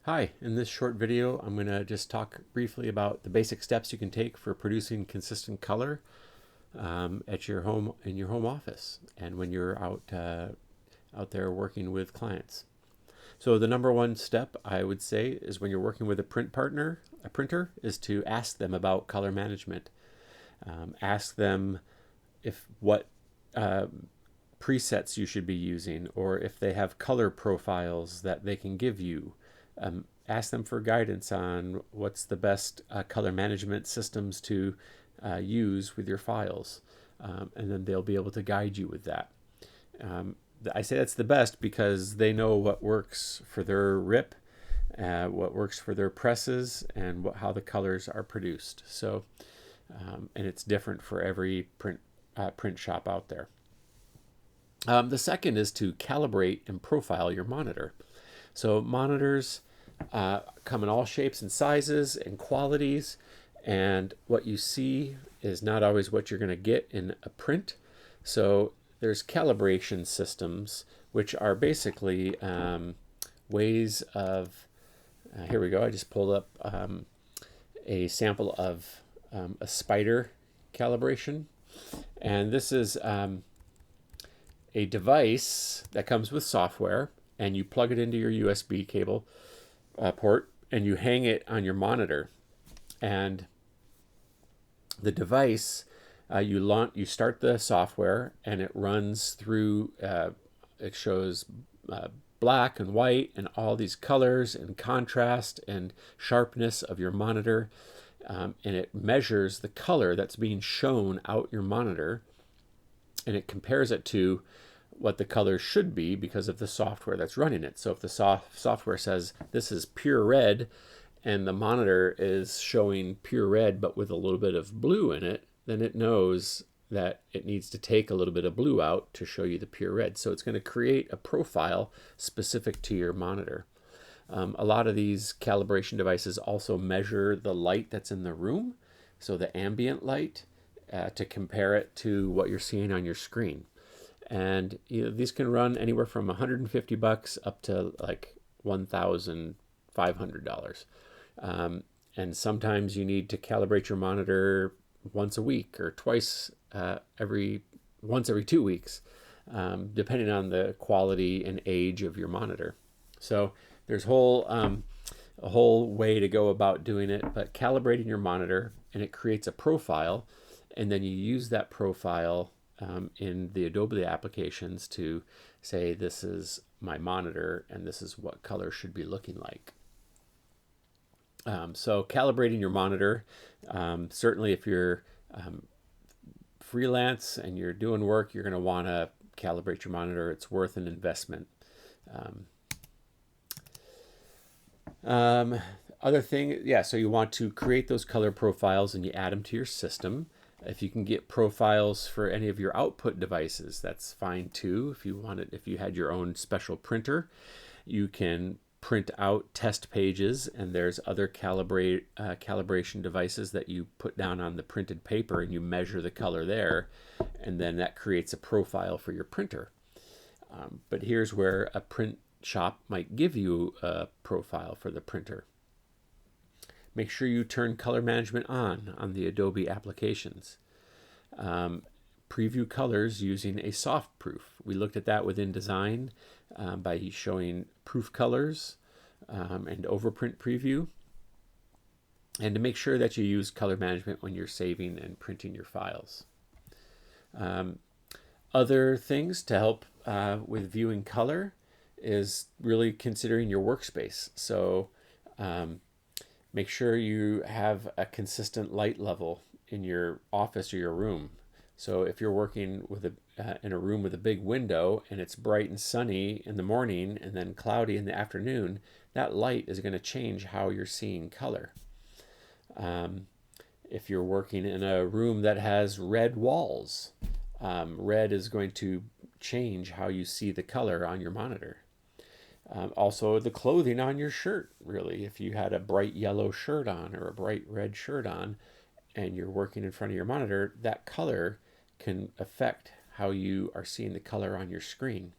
Hi, in this short video, I'm going to just talk briefly about the basic steps you can take for producing consistent color at your home in your home office and when you're out there working with clients. So the number one step I would say is when you're working with a printer, is to ask them about color management. Ask them if what uh, presets you should be using, or if they have color profiles that they can give you. Ask them for guidance on what's the best color management systems to use with your files, and then they'll be able to guide you with that. Um, I say that's the best because they know what works for their RIP, what works for their presses, and how the colors are produced. So, and it's different for every print shop out there. The second is to calibrate and profile your monitor. So monitors come in all shapes and sizes and qualities, and what you see is not always what you're going to get in a print. So there's calibration systems, which are basically ways of, here we go, I just pulled up a sample of a spider calibration. And this is a device that comes with software, and you plug it into your USB cable port and you hang it on your monitor. And the device, you start the software and it runs through, it shows black and white and all these colors and contrast and sharpness of your monitor. And it measures the color that's being shown out your monitor, and it compares it to what the color should be because of the software that's running it. So if the software says this is pure red and the monitor is showing pure red but with a little bit of blue in it, then it knows that it needs to take a little bit of blue out to show you the pure red. So it's going to create a profile specific to your monitor. A lot of these calibration devices also measure the light that's in the room, so the ambient light, to compare it to what you're seeing on your screen. And these can run anywhere from $150 up to like $1,500. And sometimes you need to calibrate your monitor once a week or once every 2 weeks, depending on the quality and age of your monitor. So there's a whole way to go about doing it, but calibrating your monitor, and it creates a profile, and then you use that profile in the Adobe applications to say, this is my monitor and this is what color should be looking like. So calibrating your monitor, certainly if you're freelance and you're doing work, you're going to want to calibrate your monitor. It's worth an investment. Um, Other thing, yeah, so you want to create those color profiles and you add them to your system. If you can get profiles for any of your output devices, that's fine too. If you had your own special printer, you can print out test pages, and there's other calibration devices that you put down on the printed paper and you measure the color there, and then that creates a profile for your printer. But here's where a print shop might give you a profile for the printer. Make sure you turn color management on the Adobe applications. Preview colors using a soft proof. We looked at that within design by showing proof colors and overprint preview. And to make sure that you use color management when you're saving and printing your files. Other things to help with viewing color is really considering your workspace. So make sure you have a consistent light level in your office or your room. So if you're working in a room with a big window and it's bright and sunny in the morning and then cloudy in the afternoon, that light is going to change how you're seeing color. If you're working in a room that has red walls, red is going to change how you see the color on your monitor. Also, the clothing on your shirt, really. If you had a bright yellow shirt on or a bright red shirt on and you're working in front of your monitor, that color can affect how you are seeing the color on your screen.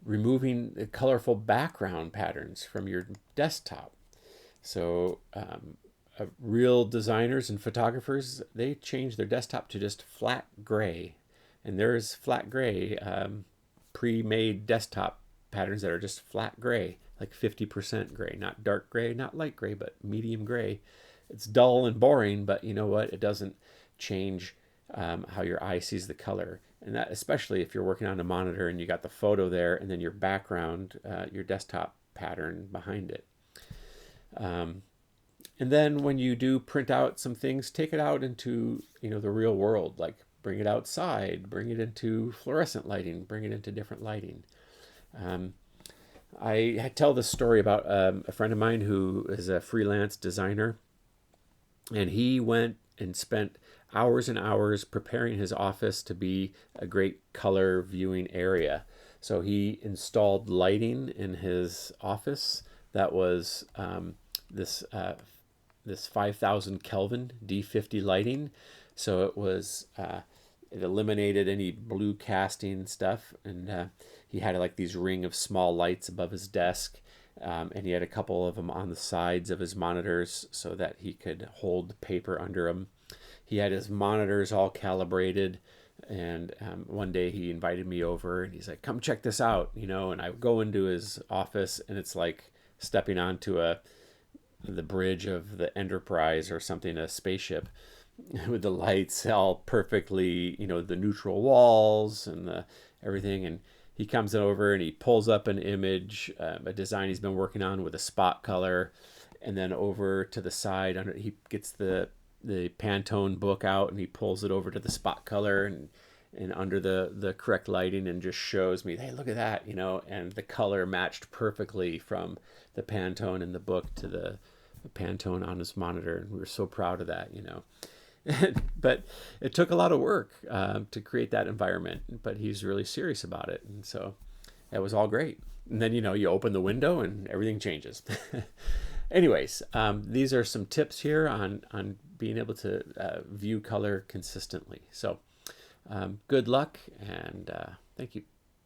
removing the colorful background patterns from your desktop. So real designers and photographers, they change their desktop to just flat gray. And there's flat gray pre-made desktop patterns that are just flat gray, like 50% gray, not dark gray, not light gray, but medium gray. It's dull and boring, but you know what? It doesn't change how your eye sees the color. And that, especially if you're working on a monitor and you got the photo there and then your background, your desktop pattern behind it. And then when you do print out some things, take it out into, the real world, like bring it outside, bring it into fluorescent lighting, bring it into different lighting. I tell this story about a friend of mine who is a freelance designer, and he went and spent hours and hours preparing his office to be a great color viewing area. So he installed lighting in his office that was this 5,000 Kelvin D50 lighting. So it was it eliminated any blue casting stuff, and he had like these ring of small lights above his desk, and he had a couple of them on the sides of his monitors so that he could hold paper under them. He had his monitors all calibrated, and one day he invited me over, and he's like, "Come check this out," And I go into his office, and it's like stepping onto the bridge of the Enterprise or something, a spaceship, with the lights all perfectly, the neutral walls and everything. And he comes over and he pulls up an image, a design he's been working on with a spot color, and then over to the side, he gets the Pantone book out and he pulls it over to the spot color and under the correct lighting, and just shows me, hey, look at that, and the color matched perfectly from the Pantone in the book to the Pantone on his monitor. And we were so proud of that, But it took a lot of work to create that environment, but he's really serious about it. And so that was all great. And then, you open the window and everything changes. Anyways, these are some tips here on being able to view color consistently. So good luck, and thank you.